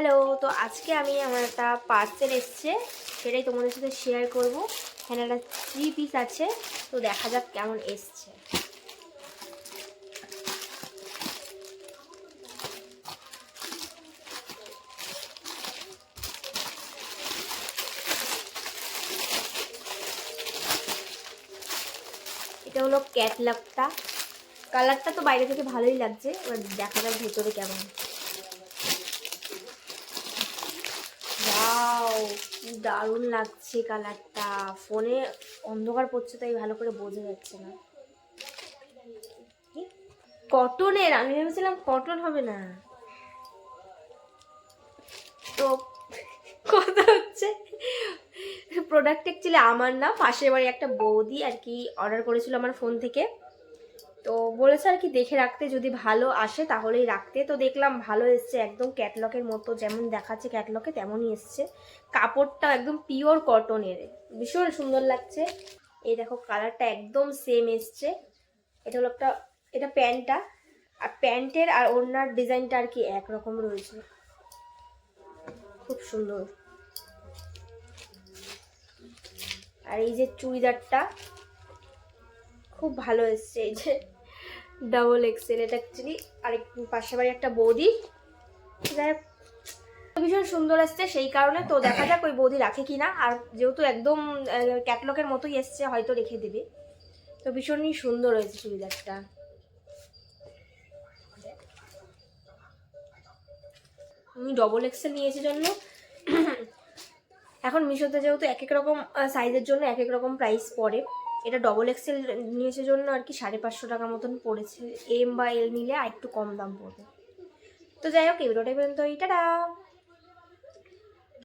Hello, তো আজকে আমি আমার একটা পার্সেল এসছে, সেটাই তোমাদের সাথে শেয়ার করব। এখানে একটা 3 পিস আছে, তো দেখা যাক কেমন এসছে। এটা হলো ক্যাটলগটা। কালারটা তো বাইরে থেকে ভালোই লাগছে, এবার দেখা যাক ভেতরে কেমন। ওয়াও, কি দারুণ লাগছে কালারটা। ফোনে অন্ধকার পড়ছে তাই ভালো করে বোঝা যাচ্ছে না। কটনের, আমি ভেবেছিলাম কটন হবে না। তো কথা হচ্ছে, প্রোডাক্ট অ্যাকচুয়ালি আমার না, পাশের বাড়ি একটা বৌদি আর কি অর্ডার করেছিল আমার ফোন থেকে। তো বলেছে আর কি দেখে রাখতে, যদি ভালো আসে তাহলেই রাখতে। তো দেখলাম ভালো এসছে, একদম ক্যাটলগের মতো যেমন দেখাচ্ছে ক্যাটলগে তেমনই এসছে। কাপড়টা একদম পিওর কটনের, ভীষণ সুন্দর লাগছে। এই দেখো কালারটা একদম সেম এসছে। এটা হলো একটা, এটা প্যান্টটা, আর প্যান্টের আর ওড়নার ডিজাইনটা আর কি একরকম রয়েছে, খুব সুন্দর। আর এই যে চুড়িদারটা খুব ভালো এসছে, এই যে ডাবল এক্সেল। এটা অ্যাকচুয়ালি আরেক পাশে বাড়ি একটা বৌদি, যাই হোক ভীষণ সুন্দর আসছে সেই কারণে। তো দেখা যাক ওই বৌদি রাখে কিনা, আর যেহেতু একদম ক্যাটলগের মতোই এসছে হয়তো রেখে দেবে। তো ভীষণই সুন্দর হয়েছে চুড়িদারটা। আমি ডবল এক্সেল নিয়েছি জন্য, এখন মিশোতে যেহেতু এক এক রকম সাইজের জন্য এক এক রকম প্রাইস পড়ে। এটা ডবল এক্সেল নিয়েছে জন্য আর কি 550 টাকা মতন পড়েছে। এম বা এল নিলে আর একটু কম দাম পড়বে। তো যাই হোক, এই ভিডিওটা পর্যন্ত, টাটা।